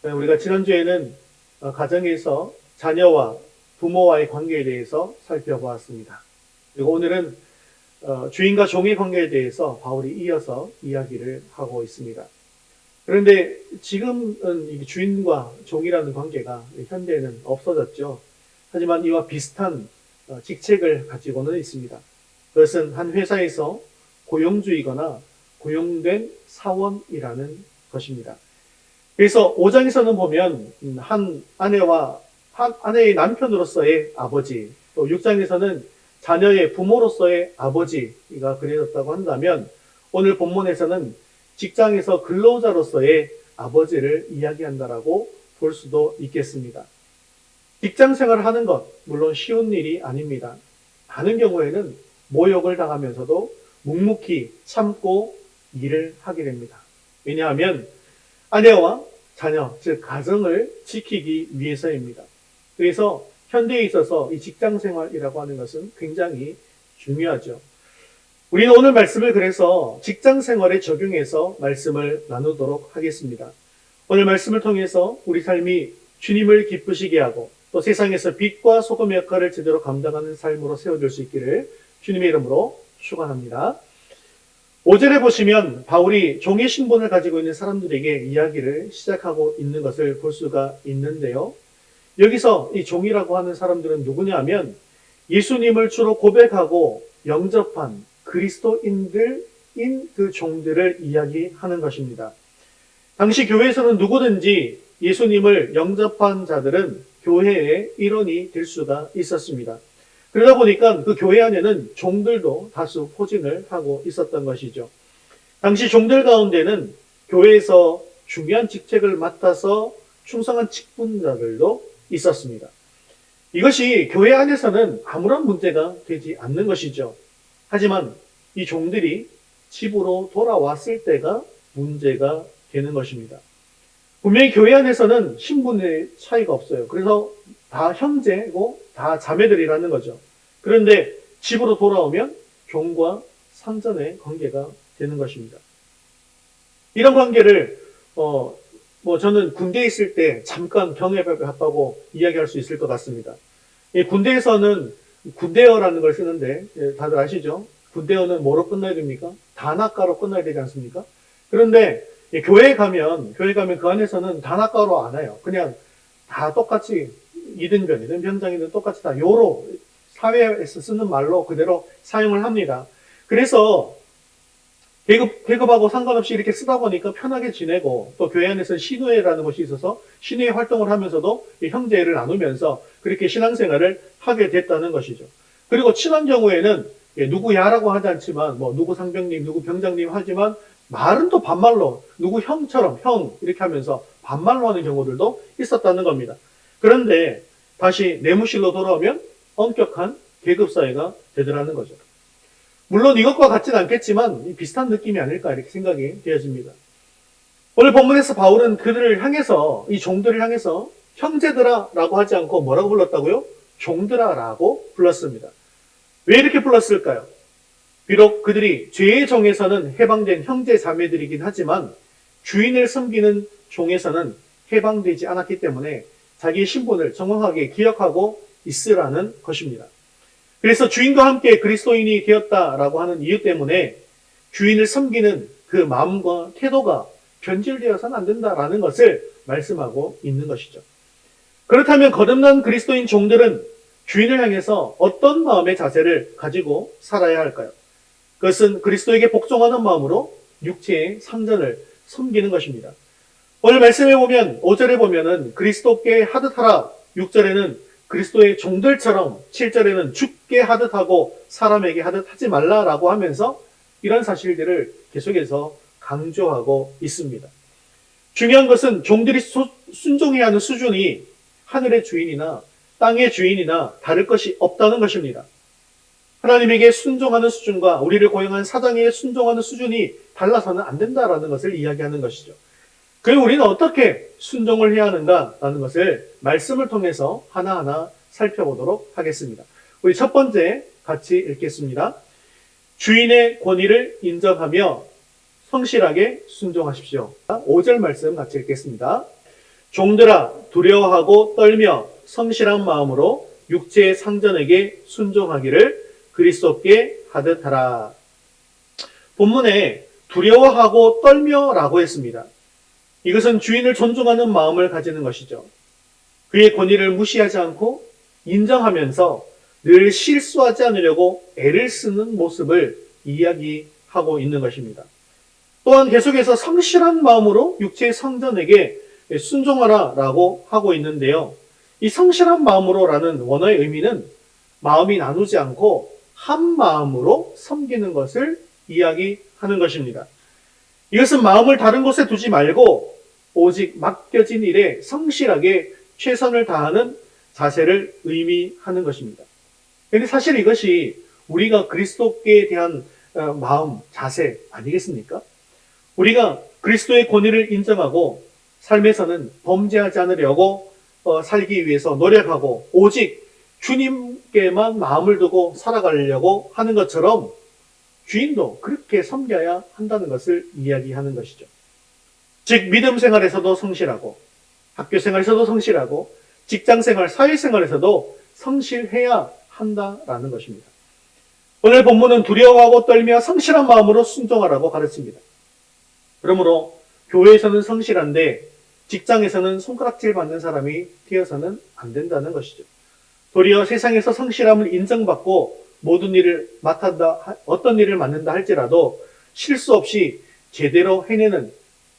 우리가 지난주에는 가정에서 자녀와 부모와의 관계에 대해서 살펴보았습니다. 그리고 오늘은 주인과 종의 관계에 대해서 바울이 이어서 이야기를 하고 있습니다. 그런데 지금은 이 주인과 종이라는 관계가 현대에는 없어졌죠. 하지만 이와 비슷한 직책을 가지고는 있습니다. 그것은 한 회사에서 고용주이거나 고용된 사원이라는 것입니다. 그래서 5장에서는 보면 한 아내의 남편으로서의 아버지, 또 6장에서는 자녀의 부모로서의 아버지가 그려졌다고 한다면 오늘 본문에서는 직장에서 근로자로서의 아버지를 이야기한다라고 볼 수도 있겠습니다. 직장 생활을 하는 것, 물론 쉬운 일이 아닙니다. 많은 경우에는 모욕을 당하면서도 묵묵히 참고 일을 하게 됩니다. 왜냐하면 아내와 자녀, 즉 가정을 지키기 위해서입니다. 그래서 현대에 있어서 이 직장 생활이라고 하는 것은 굉장히 중요하죠. 우리는 오늘 말씀을 그래서 직장 생활에 적용해서 말씀을 나누도록 하겠습니다. 오늘 말씀을 통해서 우리 삶이 주님을 기쁘시게 하고 또 세상에서 빛과 소금의 역할을 제대로 감당하는 삶으로 세워질 수 있기를 주님의 이름으로 축원합니다. 5절에 보시면 바울이 종의 신분을 가지고 있는 사람들에게 이야기를 시작하고 있는 것을 볼 수가 있는데요. 여기서 이 종이라고 하는 사람들은 누구냐 하면 예수님을 주로 고백하고 영접한 그리스도인들인 그 종들을 이야기하는 것입니다. 당시 교회에서는 누구든지 예수님을 영접한 자들은 교회의 일원이 될 수가 있었습니다. 그러다 보니까 그 교회 안에는 종들도 다수 포진을 하고 있었던 것이죠. 당시 종들 가운데는 교회에서 중요한 직책을 맡아서 충성한 직분자들도 있었습니다. 이것이 교회 안에서는 아무런 문제가 되지 않는 것이죠. 하지만 이 종들이 집으로 돌아왔을 때가 문제가 되는 것입니다. 분명히 교회 안에서는 신분의 차이가 없어요. 그래서 다 형제고 다 자매들이라는 거죠. 그런데 집으로 돌아오면 종과 상전의 관계가 되는 것입니다. 이런 관계를 저는 군대에 있을 때 잠깐 경험해 봤다고 이야기할 수 있을 것 같습니다. 군대에서는 군대어라는 걸 쓰는데 다들 아시죠? 군대어는 뭐로 끝나야 됩니까? 단아가로 끝나야 되지 않습니까? 그런데 교회에 가면 그 안에서는 단아가로 안 해요. 그냥 다 똑같이 이든 병장이든 똑같이 다 요로 사회에서 쓰는 말로 그대로 사용을 합니다. 그래서 계급하고 상관없이 이렇게 쓰다 보니까 편하게 지내고 또 교회 안에서는 신우회라는 것이 있어서 신우회 활동을 하면서도 형제를 나누면서 그렇게 신앙생활을 하게 됐다는 것이죠. 그리고 친한 경우에는 누구야라고 하지 않지만 누구 상병님, 누구 병장님 하지만 말은 또 반말로 누구 형처럼 형 이렇게 하면서 반말로 하는 경우들도 있었다는 겁니다. 그런데 다시 내무실로 돌아오면 엄격한 계급사회가 되더라는 거죠. 물론 이것과 같지는 않겠지만 비슷한 느낌이 아닐까 이렇게 생각이 되어집니다. 오늘 본문에서 바울은 그들을 향해서 이 종들을 향해서 형제들아 라고 하지 않고 뭐라고 불렀다고요? 종들아 라고 불렀습니다. 왜 이렇게 불렀을까요? 비록 그들이 죄의 종에서는 해방된 형제 자매들이긴 하지만 주인을 섬기는 종에서는 해방되지 않았기 때문에 자기의 신분을 정확하게 기억하고 있으라는 것입니다. 그래서 주인과 함께 그리스도인이 되었다라고 하는 이유 때문에 주인을 섬기는 그 마음과 태도가 변질되어서는 안 된다라는 것을 말씀하고 있는 것이죠. 그렇다면 거듭난 그리스도인 종들은 주인을 향해서 어떤 마음의 자세를 가지고 살아야 할까요? 그것은 그리스도에게 복종하는 마음으로 육체의 상전을 섬기는 것입니다. 오늘 말씀에 보면 5절에 보면은 그리스도께 하듯 하라, 6절에는 그리스도의 종들처럼 7절에는 죽게 하듯 하고 사람에게 하듯 하지 말라라고 하면서 이런 사실들을 계속해서 강조하고 있습니다. 중요한 것은 종들이 순종해야 하는 수준이 하늘의 주인이나 땅의 주인이나 다를 것이 없다는 것입니다. 하나님에게 순종하는 수준과 우리를 고용한 사장에게 순종하는 수준이 달라서는 안 된다라는 것을 이야기하는 것이죠. 그리고 우리는 어떻게 순종을 해야 하는가라는 것을 말씀을 통해서 하나하나 살펴보도록 하겠습니다. 우리 첫 번째 같이 읽겠습니다. 주인의 권위를 인정하며 성실하게 순종하십시오. 5절 말씀 같이 읽겠습니다. 종들아 두려워하고 떨며 성실한 마음으로 육체의 상전에게 순종하기를 그리스도께 하듯 하라. 본문에 두려워하고 떨며라고 했습니다. 이것은 주인을 존중하는 마음을 가지는 것이죠. 그의 권위를 무시하지 않고 인정하면서 늘 실수하지 않으려고 애를 쓰는 모습을 이야기하고 있는 것입니다. 또한 계속해서 성실한 마음으로 육체의 상전에게 순종하라 라고 하고 있는데요. 이 성실한 마음으로라는 원어의 의미는 마음이 나누지 않고 한 마음으로 섬기는 것을 이야기하는 것입니다. 이것은 마음을 다른 곳에 두지 말고 오직 맡겨진 일에 성실하게 최선을 다하는 자세를 의미하는 것입니다. 그런데 사실 이것이 우리가 그리스도께 대한 마음, 자세 아니겠습니까? 우리가 그리스도의 권위를 인정하고 삶에서는 범죄하지 않으려고 살기 위해서 노력하고 오직 주님께만 마음을 두고 살아가려고 하는 것처럼 주인도 그렇게 섬겨야 한다는 것을 이야기하는 것이죠. 즉 믿음 생활에서도 성실하고 학교 생활에서도 성실하고 직장 생활, 사회 생활에서도 성실해야 한다라는 것입니다. 오늘 본문은 두려워하고 떨며 성실한 마음으로 순종하라고 가르칩니다. 그러므로 교회에서는 성실한데 직장에서는 손가락질 받는 사람이 되어서는 안 된다는 것이죠. 도리어 세상에서 성실함을 인정받고 모든 일을 맡았다, 어떤 일을 맡는다 할지라도 실수 없이 제대로 해내는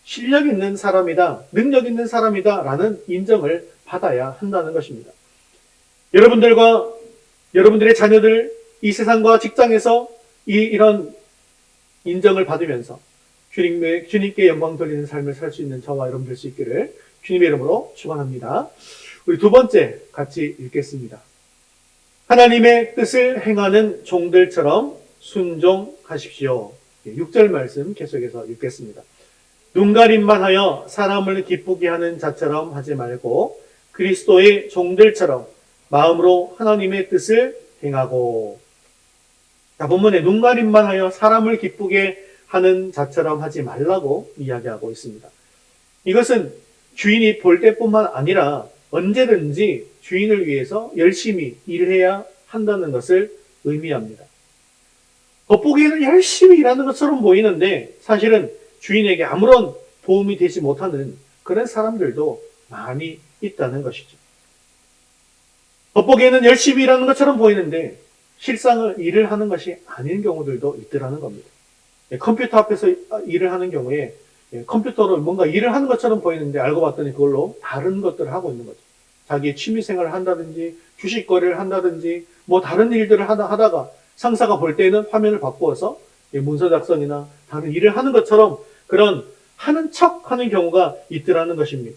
실력 있는 사람이다, 능력 있는 사람이다 라는 인정을 받아야 한다는 것입니다. 여러분들과 여러분들의 자녀들 이 세상과 직장에서 이런 인정을 받으면서 주님께 영광 돌리는 삶을 살 수 있는 저와 여러분 될 수 있기를 주님의 이름으로 축원합니다. 우리 두 번째 같이 읽겠습니다. 하나님의 뜻을 행하는 종들처럼 순종하십시오. 6절 말씀 계속해서 읽겠습니다. 눈가림만 하여 사람을 기쁘게 하는 자처럼 하지 말고 그리스도의 종들처럼 마음으로 하나님의 뜻을 행하고. 자, 본문에 눈가림만 하여 사람을 기쁘게 하는 자처럼 하지 말라고 이야기하고 있습니다. 이것은 주인이 볼 때뿐만 아니라 언제든지 주인을 위해서 열심히 일해야 한다는 것을 의미합니다. 겉보기에는 열심히 일하는 것처럼 보이는데 사실은 주인에게 아무런 도움이 되지 못하는 그런 사람들도 많이 있다는 것이죠. 겉보기에는 열심히 일하는 것처럼 보이는데 실상은 일을 하는 것이 아닌 경우들도 있더라는 겁니다. 컴퓨터 앞에서 일을 하는 경우에 컴퓨터로 뭔가 일을 하는 것처럼 보이는데 알고 봤더니 그걸로 다른 것들을 하고 있는 거죠. 자기의 취미 생활을 한다든지 주식 거래를 한다든지 뭐 다른 일들을 하다가 상사가 볼 때는 화면을 바꾸어서 문서 작성이나 다른 일을 하는 것처럼 그런 하는 척 하는 경우가 있더라는 것입니다.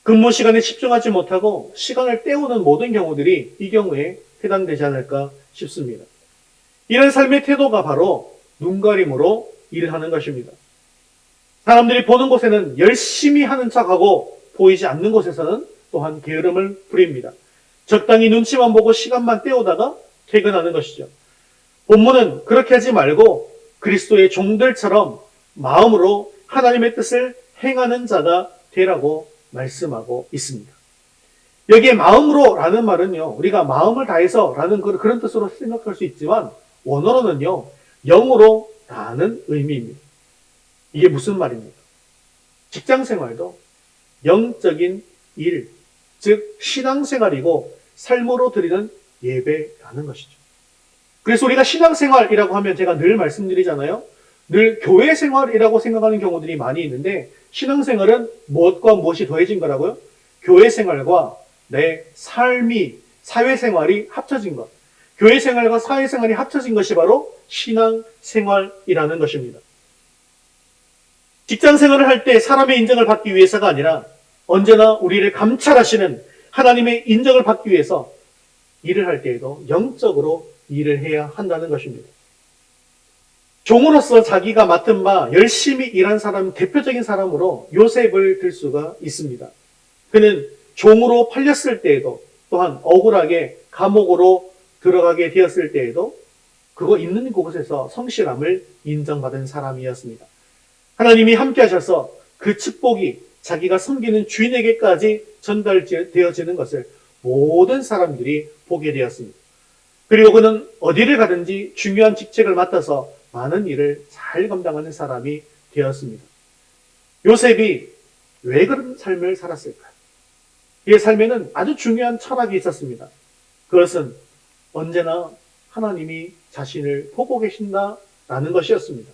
근무 시간에 집중하지 못하고 시간을 때우는 모든 경우들이 이 경우에 해당되지 않을까 싶습니다. 이런 삶의 태도가 바로 눈가림으로 일을 하는 것입니다. 사람들이 보는 곳에는 열심히 하는 척하고 보이지 않는 곳에서는 또한 게으름을 부립니다. 적당히 눈치만 보고 시간만 때우다가 퇴근하는 것이죠. 본문은 그렇게 하지 말고 그리스도의 종들처럼 마음으로 하나님의 뜻을 행하는 자가 되라고 말씀하고 있습니다. 여기에 마음으로 라는 말은요, 우리가 마음을 다해서 라는 그런 뜻으로 생각할 수 있지만 원어로는요, 영으로 다하는 의미입니다. 이게 무슨 말입니까? 직장 생활도 영적인 일, 즉 신앙생활이고 삶으로 드리는 예배라는 것이죠. 그래서 우리가 신앙생활이라고 하면 제가 늘 말씀드리잖아요. 늘 교회생활이라고 생각하는 경우들이 많이 있는데 신앙생활은 무엇과 무엇이 더해진 거라고요? 교회생활과 내 삶이, 사회생활이 합쳐진 것. 교회생활과 사회생활이 합쳐진 것이 바로 신앙생활이라는 것입니다. 직장생활을 할 때 사람의 인정을 받기 위해서가 아니라 언제나 우리를 감찰하시는 하나님의 인정을 받기 위해서 일을 할 때에도 영적으로 일을 해야 한다는 것입니다. 종으로서 자기가 맡은 바 열심히 일한 사람, 대표적인 사람으로 요셉을 들 수가 있습니다. 그는 종으로 팔렸을 때에도 또한 억울하게 감옥으로 들어가게 되었을 때에도 그거 있는 곳에서 성실함을 인정받은 사람이었습니다. 하나님이 함께 하셔서 그 축복이 자기가 섬기는 주인에게까지 전달되어지는 것을 모든 사람들이 보게 되었습니다. 그리고 그는 어디를 가든지 중요한 직책을 맡아서 많은 일을 잘 감당하는 사람이 되었습니다. 요셉이 왜 그런 삶을 살았을까요? 그의 삶에는 아주 중요한 철학이 있었습니다. 그것은 언제나 하나님이 자신을 보고 계신다라는 것이었습니다.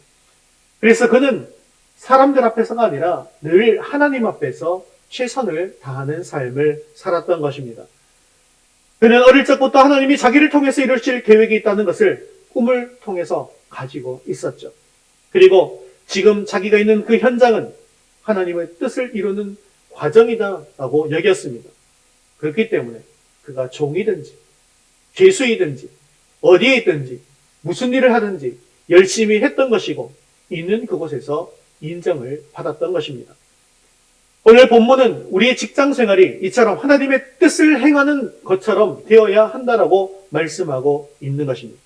그래서 그는 사람들 앞에서가 아니라 늘 하나님 앞에서 최선을 다하는 삶을 살았던 것입니다. 그는 어릴 적부터 하나님이 자기를 통해서 이루실 계획이 있다는 것을 꿈을 통해서 가지고 있었죠. 그리고 지금 자기가 있는 그 현장은 하나님의 뜻을 이루는 과정이다라고 여겼습니다. 그렇기 때문에 그가 종이든지 죄수이든지 어디에 있든지 무슨 일을 하든지 열심히 했던 것이고 있는 그곳에서 인정을 받았던 것입니다. 오늘 본문은 우리의 직장 생활이 이처럼 하나님의 뜻을 행하는 것처럼 되어야 한다라고 말씀하고 있는 것입니다.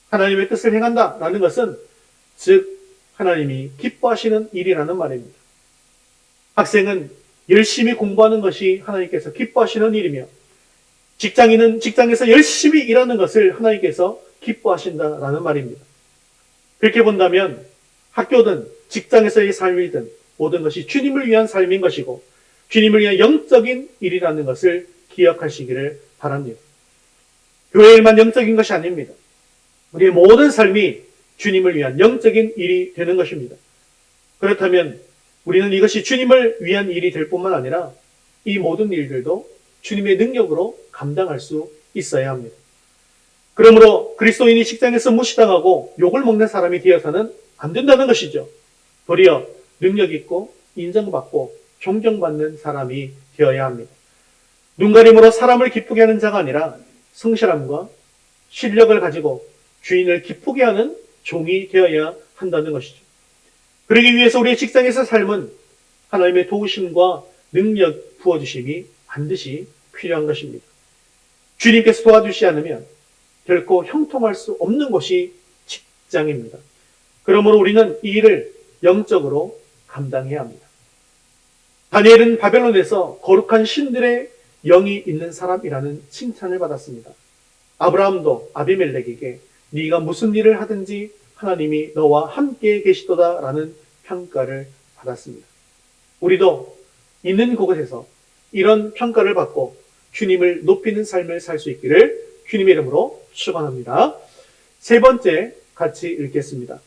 하나님의 뜻을 행한다라는 것은 즉 하나님이 기뻐하시는 일이라는 말입니다. 학생은 열심히 공부하는 것이 하나님께서 기뻐하시는 일이며 직장인은 직장에서 열심히 일하는 것을 하나님께서 기뻐하신다라는 말입니다. 그렇게 본다면 학교든 직장에서의 삶이든 모든 것이 주님을 위한 삶인 것이고 주님을 위한 영적인 일이라는 것을 기억하시기를 바랍니다. 교회일만 영적인 것이 아닙니다. 우리의 모든 삶이 주님을 위한 영적인 일이 되는 것입니다. 그렇다면 우리는 이것이 주님을 위한 일이 될 뿐만 아니라 이 모든 일들도 주님의 능력으로 감당할 수 있어야 합니다. 그러므로 그리스도인이 직장에서 무시당하고 욕을 먹는 사람이 되어서는 안 된다는 것이죠. 도리어 능력 있고 인정받고 존경받는 사람이 되어야 합니다. 눈가림으로 사람을 기쁘게 하는 자가 아니라 성실함과 실력을 가지고 주인을 기쁘게 하는 종이 되어야 한다는 것이죠. 그러기 위해서 우리의 직장에서 삶은 하나님의 도우심과 능력 부어주심이 반드시 필요한 것입니다. 주님께서 도와주시지 않으면 결코 형통할 수 없는 곳이 직장입니다. 그러므로 우리는 이 일을 영적으로 감당해야 합니다. 다니엘은 바벨론에서 거룩한 신들의 영이 있는 사람이라는 칭찬을 받았습니다. 아브라함도 아비멜렉에게 네가 무슨 일을 하든지 하나님이 너와 함께 계시도다라는 평가를 받았습니다. 우리도 있는 곳에서 이런 평가를 받고 주님을 높이는 삶을 살 수 있기를 주님의 이름으로 축원합니다. 세 번째 같이 읽겠습니다.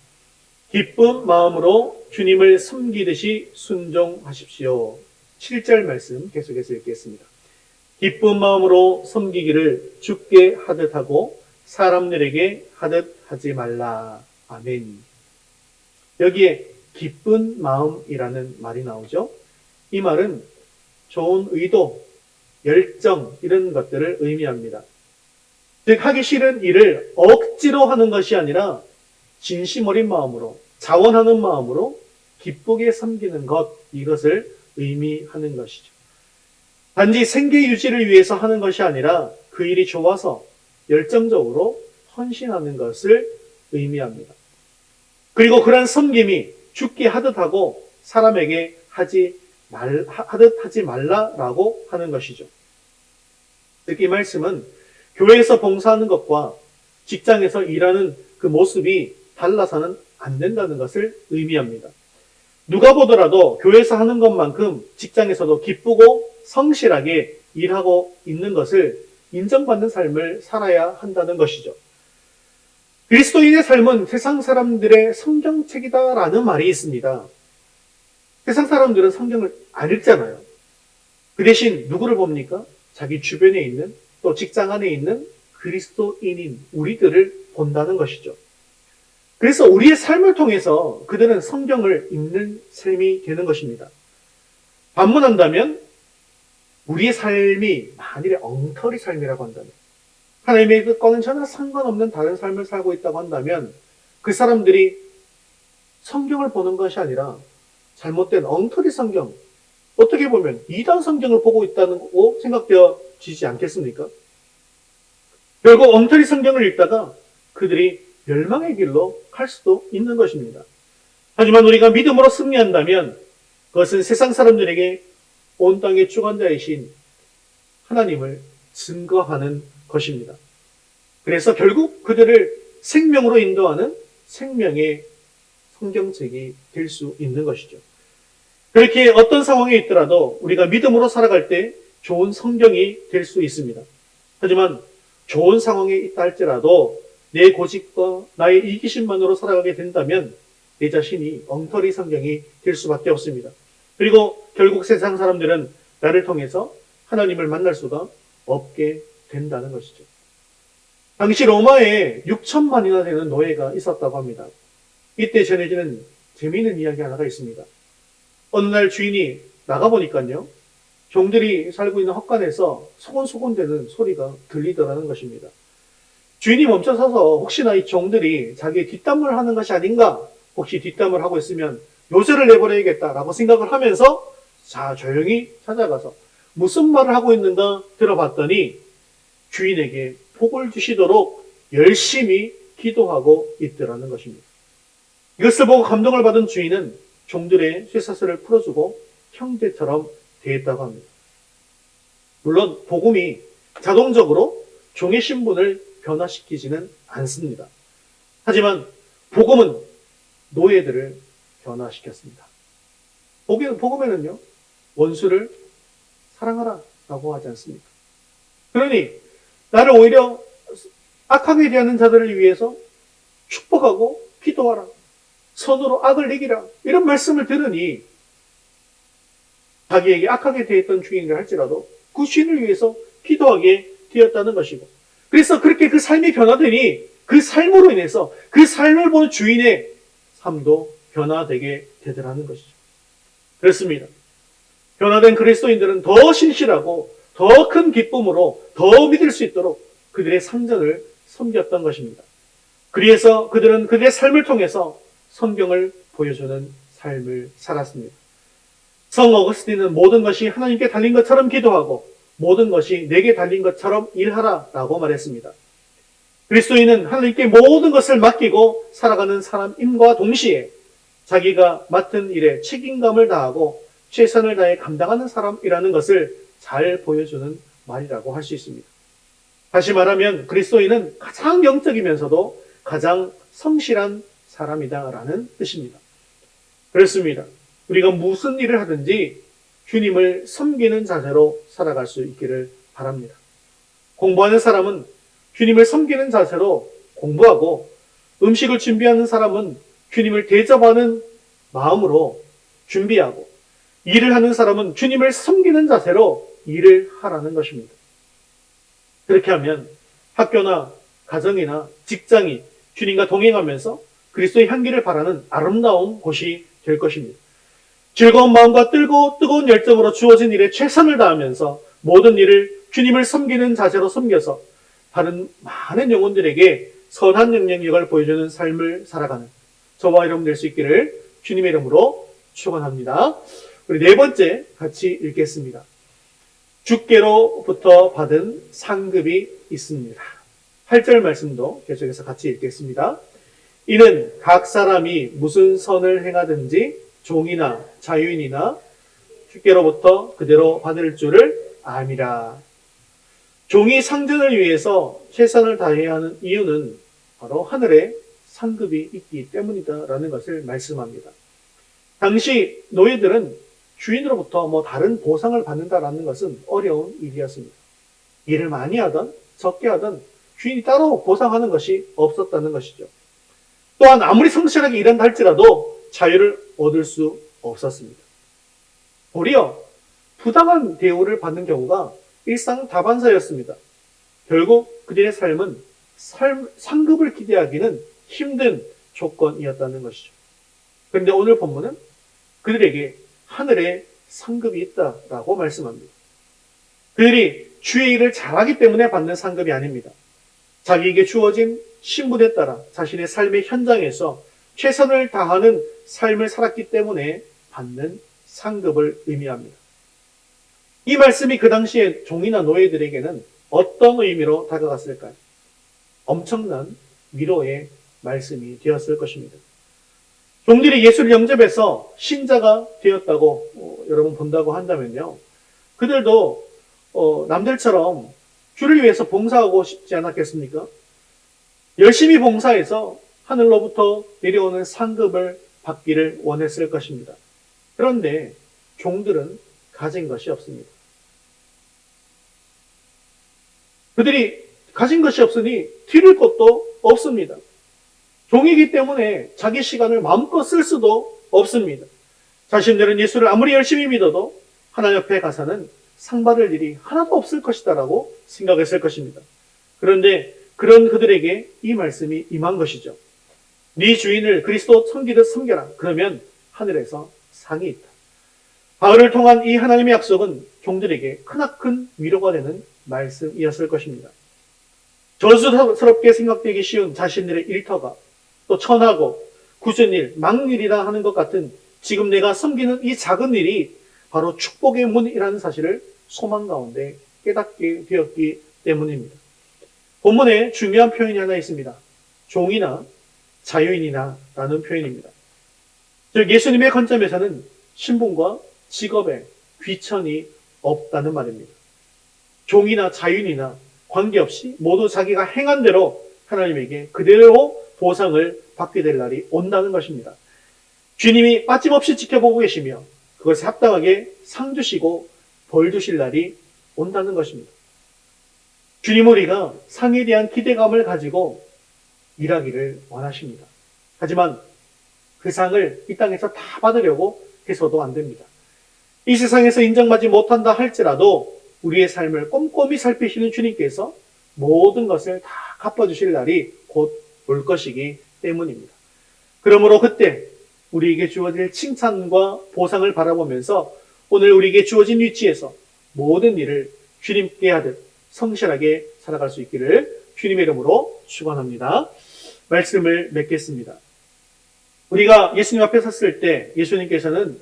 기쁜 마음으로 주님을 섬기듯이 순종하십시오. 7절 말씀 계속해서 읽겠습니다. 기쁜 마음으로 섬기기를 주께 하듯 하고 사람들에게 하듯 하지 말라. 아멘. 여기에 기쁜 마음이라는 말이 나오죠. 이 말은 좋은 의도, 열정 이런 것들을 의미합니다. 즉 하기 싫은 일을 억지로 하는 것이 아니라 진심 어린 마음으로 자원하는 마음으로 기쁘게 섬기는 것, 이것을 의미하는 것이죠. 단지 생계 유지를 위해서 하는 것이 아니라 그 일이 좋아서 열정적으로 헌신하는 것을 의미합니다. 그리고 그러한 섬김이 주께 하듯 하고 사람에게 하듯 하지 말라라고 하는 것이죠. 즉 이 말씀은 교회에서 봉사하는 것과 직장에서 일하는 그 모습이 달라서는 안 된다는 것을 의미합니다. 누가 보더라도 교회에서 하는 것만큼 직장에서도 기쁘고 성실하게 일하고 있는 것을 인정받는 삶을 살아야 한다는 것이죠. 그리스도인의 삶은 세상 사람들의 성경책이다라는 말이 있습니다. 세상 사람들은 성경을 안 읽잖아요. 그 대신 누구를 봅니까? 자기 주변에 있는 또 직장 안에 있는 그리스도인인 우리들을 본다는 것이죠. 그래서 우리의 삶을 통해서 그들은 성경을 읽는 삶이 되는 것입니다. 반문한다면 우리의 삶이 만일에 엉터리 삶이라고 한다면, 하나님의 뜻과는 전혀 상관없는 다른 삶을 살고 있다고 한다면 그 사람들이 성경을 보는 것이 아니라 잘못된 엉터리 성경, 어떻게 보면 이단 성경을 보고 있다는 거 생각되어지지 않겠습니까? 결국 엉터리 성경을 읽다가 그들이 멸망의 길로 갈 수도 있는 것입니다. 하지만 우리가 믿음으로 승리한다면 그것은 세상 사람들에게 온 땅의 주관자이신 하나님을 증거하는 것입니다. 그래서 결국 그들을 생명으로 인도하는 생명의 성경책이 될 수 있는 것이죠. 그렇게 어떤 상황에 있더라도 우리가 믿음으로 살아갈 때 좋은 성경이 될 수 있습니다. 하지만 좋은 상황에 있다 할지라도 내 고집과 나의 이기심만으로 살아가게 된다면 내 자신이 엉터리 성경이 될 수밖에 없습니다. 그리고 결국 세상 사람들은 나를 통해서 하나님을 만날 수가 없게 된다는 것이죠. 당시 로마에 6천만이나 되는 노예가 있었다고 합니다. 이때 전해지는 재미있는 이야기 하나가 있습니다. 어느 날 주인이 나가보니까요, 종들이 살고 있는 헛간에서 소곤소곤대는 소리가 들리더라는 것입니다. 주인이 멈춰서서 혹시나 이 종들이 자기의 뒷담을 하는 것이 아닌가, 혹시 뒷담을 하고 있으면 요새를 내버려야겠다라고 생각을 하면서 조용히 찾아가서 무슨 말을 하고 있는가 들어봤더니 주인에게 복을 주시도록 열심히 기도하고 있더라는 것입니다. 이것을 보고 감동을 받은 주인은 종들의 쇠사슬을 풀어주고 형제처럼 대했다고 합니다. 물론 복음이 자동적으로 종의 신분을 변화시키지는 않습니다. 하지만 복음은 노예들을 변화시켰습니다. 복음에는요, 원수를 사랑하라 라고 하지 않습니까? 그러니 나를 오히려 악하게 대하는 자들을 위해서 축복하고 기도하라, 선으로 악을 이기라, 이런 말씀을 들으니 자기에게 악하게 대했던 주인이라 할지라도 그 주인을 위해서 기도하게 되었다는 것이고, 그래서 그렇게 그 삶이 변화되니 그 삶으로 인해서 그 삶을 보는 주인의 삶도 변화되게 되더라는 것이죠. 그렇습니다. 변화된 그리스도인들은 더 신실하고 더 큰 기쁨으로 더 믿을 수 있도록 그들의 상전을 섬겼던 것입니다. 그래서 그들은 그들의 삶을 통해서 성경을 보여주는 삶을 살았습니다. 성 어거스틴은 모든 것이 하나님께 달린 것처럼 기도하고 모든 것이 내게 달린 것처럼 일하라 라고 말했습니다. 그리스도인은 하나님께 모든 것을 맡기고 살아가는 사람임과 동시에 자기가 맡은 일에 책임감을 다하고 최선을 다해 감당하는 사람이라는 것을 잘 보여주는 말이라고 할 수 있습니다. 다시 말하면 그리스도인은 가장 영적이면서도 가장 성실한 사람이다라는 뜻입니다. 그렇습니다. 우리가 무슨 일을 하든지 주님을 섬기는 자세로 살아갈 수 있기를 바랍니다. 공부하는 사람은 주님을 섬기는 자세로 공부하고, 음식을 준비하는 사람은 주님을 대접하는 마음으로 준비하고, 일을 하는 사람은 주님을 섬기는 자세로 일을 하라는 것입니다. 그렇게 하면 학교나 가정이나 직장이 주님과 동행하면서 그리스도의 향기를 바라는 아름다운 곳이 될 것입니다. 즐거운 마음과 뜨거운 열정으로 주어진 일에 최선을 다하면서 모든 일을 주님을 섬기는 자세로 섬겨서 다른 많은 영혼들에게 선한 영향력을 보여주는 삶을 살아가는 저와 여러분 될 수 있기를 주님의 이름으로 축원합니다. 우리 네 번째 같이 읽겠습니다. 주께로부터 받은 상급이 있습니다. 8절 말씀도 계속해서 같이 읽겠습니다. 이는 각 사람이 무슨 선을 행하든지 종이나 자유인이나 주께로부터 그대로 받을 줄을 암이라. 종이 상전을 위해서 최선을 다해야 하는 이유는 바로 하늘에 상급이 있기 때문이다라는 것을 말씀합니다. 당시 노예들은 주인으로부터 다른 보상을 받는다라는 것은 어려운 일이었습니다. 일을 많이 하든 적게 하든 주인이 따로 보상하는 것이 없었다는 것이죠. 또한 아무리 성실하게 일한다 할지라도 자유를 얻을 수 없었습니다. 도리어 부당한 대우를 받는 경우가 일상다반사였습니다. 결국 그들의 삶은 상급을 기대하기는 힘든 조건이었다는 것이죠. 그런데 오늘 본문은 그들에게 하늘에 상급이 있다라고 말씀합니다. 그들이 주의 일을 잘하기 때문에 받는 상급이 아닙니다. 자기에게 주어진 신분에 따라 자신의 삶의 현장에서 최선을 다하는 삶을 살았기 때문에 받는 상급을 의미합니다. 이 말씀이 그 당시에 종이나 노예들에게는 어떤 의미로 다가갔을까요? 엄청난 위로의 말씀이 되었을 것입니다. 종들이 예수를 영접해서 신자가 되었다고 여러분 본다고 한다면요. 그들도 남들처럼 주를 위해서 봉사하고 싶지 않았겠습니까? 열심히 봉사해서 하늘로부터 내려오는 상급을 받기를 원했을 것입니다. 그런데 종들은 가진 것이 없습니다. 그들이 가진 것이 없으니 드릴 것도 없습니다. 종이기 때문에 자기 시간을 마음껏 쓸 수도 없습니다. 자신들은 예수를 아무리 열심히 믿어도 하나님 옆에 가서는 상 받을 일이 하나도 없을 것이다라고 생각했을 것입니다. 그런데 그런 그들에게 이 말씀이 임한 것이죠. 네 주인을 그리스도 섬기듯 섬겨라. 그러면 하늘에서 상이 있다. 바울을 통한 이 하나님의 약속은 종들에게 크나큰 위로가 되는 말씀이었을 것입니다. 저주스럽게 생각되기 쉬운 자신들의 일터가 또 천하고 굳은 일, 막일이라 하는 것 같은 지금 내가 섬기는 이 작은 일이 바로 축복의 문이라는 사실을 소망 가운데 깨닫게 되었기 때문입니다. 본문에 중요한 표현이 하나 있습니다. 종이나 자유인이나 라는 표현입니다. 즉 예수님의 관점에서는 신분과 직업에 귀천이 없다는 말입니다. 종이나 자유인이나 관계없이 모두 자기가 행한 대로 하나님에게 그대로 보상을 받게 될 날이 온다는 것입니다. 주님이 빠짐없이 지켜보고 계시며 그것에 합당하게 상 주시고 벌 주실 날이 온다는 것입니다. 주님 우리가 상에 대한 기대감을 가지고 일하기를 원하십니다. 하지만 그 상을 이 땅에서 다 받으려고 해서도 안 됩니다. 이 세상에서 인정받지 못한다 할지라도 우리의 삶을 꼼꼼히 살피시는 주님께서 모든 것을 다 갚아주실 날이 곧 올 것이기 때문입니다. 그러므로 그때 우리에게 주어질 칭찬과 보상을 바라보면서 오늘 우리에게 주어진 위치에서 모든 일을 주님께 하듯 성실하게 살아갈 수 있기를 주님의 이름으로 축원합니다. 말씀을 맺겠습니다. 우리가 예수님 앞에 섰을 때 예수님께서는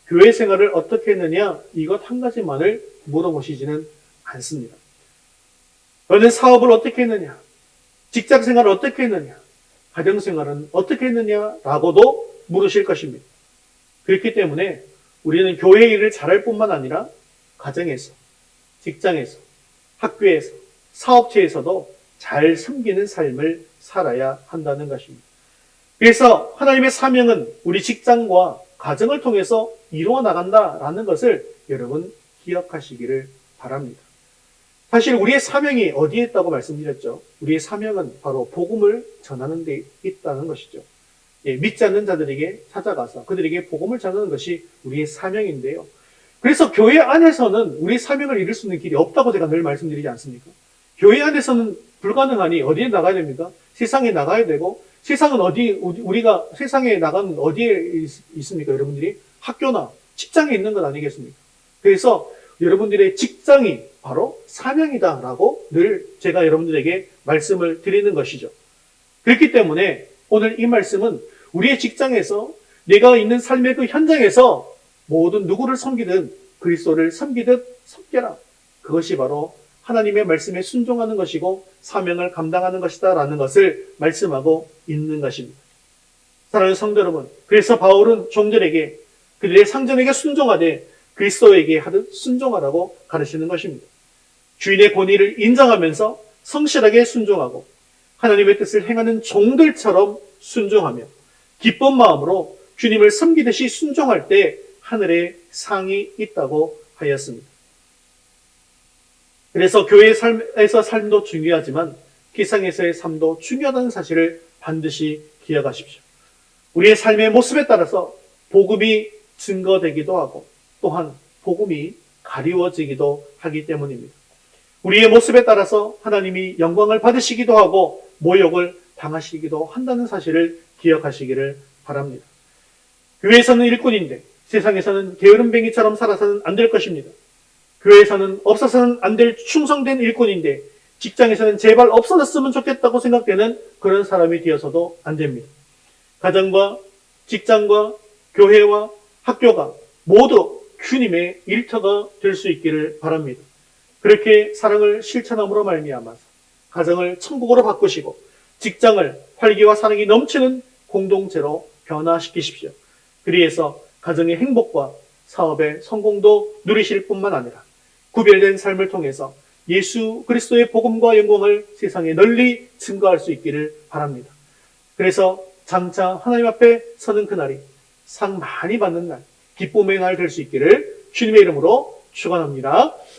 교회 생활을 어떻게 했느냐 이것 한 가지만을 물어보시지는 않습니다. 너는 사업을 어떻게 했느냐, 직장 생활을 어떻게 했느냐, 가정 생활은 어떻게 했느냐라고도 물으실 것입니다. 그렇기 때문에 우리는 교회 일을 잘할 뿐만 아니라 가정에서, 직장에서, 학교에서, 사업체에서도 잘 섬기는 삶을 살아야 한다는 것입니다. 그래서 하나님의 사명은 우리 직장과 가정을 통해서 이루어 나간다라는 것을 여러분 기억하시기를 바랍니다. 사실 우리의 사명이 어디에 있다고 말씀드렸죠? 우리의 사명은 바로 복음을 전하는 데 있다는 것이죠. 믿지 않는 자들에게 찾아가서 그들에게 복음을 전하는 것이 우리의 사명인데요. 그래서 교회 안에서는 우리의 사명을 이룰 수 있는 길이 없다고 제가 늘 말씀드리지 않습니까? 교회 안에서는 불가능하니 어디에 나가야 됩니까? 세상에 나가야 되고, 세상은 우리가 세상에 나가는 어디에 있습니까? 여러분들이 학교나 직장에 있는 것 아니겠습니까? 그래서 여러분들의 직장이 바로 사명이다라고 늘 제가 여러분들에게 말씀을 드리는 것이죠. 그렇기 때문에 오늘 이 말씀은 우리의 직장에서 내가 있는 삶의 그 현장에서 모든 누구를 섬기든 그리스도를 섬기듯 섬겨라. 그것이 바로 하나님의 말씀에 순종하는 것이고 사명을 감당하는 것이다라는 것을 말씀하고 있는 것입니다. 사랑하는 성도 여러분, 그래서 바울은 종들에게 그들의 상전에게 순종하되 그리스도에게 하듯 순종하라고 가르치는 것입니다. 주인의 권위를 인정하면서 성실하게 순종하고 하나님의 뜻을 행하는 종들처럼 순종하며 기쁜 마음으로 주님을 섬기듯이 순종할 때 하늘에 상이 있다고 하였습니다. 그래서 교회의 삶에서 삶도 중요하지만 세상에서의 삶도 중요하다는 사실을 반드시 기억하십시오. 우리의 삶의 모습에 따라서 복음이 증거되기도 하고 또한 복음이 가리워지기도 하기 때문입니다. 우리의 모습에 따라서 하나님이 영광을 받으시기도 하고 모욕을 당하시기도 한다는 사실을 기억하시기를 바랍니다. 교회에서는 일꾼인데 세상에서는 게으름뱅이처럼 살아서는 안 될 것입니다. 교회에서는 없어서는 안 될 충성된 일꾼인데 직장에서는 제발 없어졌으면 좋겠다고 생각되는 그런 사람이 되어서도 안 됩니다. 가정과 직장과 교회와 학교가 모두 주님의 일터가 될 수 있기를 바랍니다. 그렇게 사랑을 실천함으로 말미암아서 가정을 천국으로 바꾸시고 직장을 활기와 사랑이 넘치는 공동체로 변화시키십시오. 그리해서 가정의 행복과 사업의 성공도 누리실 뿐만 아니라 구별된 삶을 통해서 예수 그리스도의 복음과 영광을 세상에 널리 증거할 수 있기를 바랍니다. 그래서 장차 하나님 앞에 서는 그날이 상 많이 받는 날, 기쁨의 날 될 수 있기를 주님의 이름으로 축원합니다.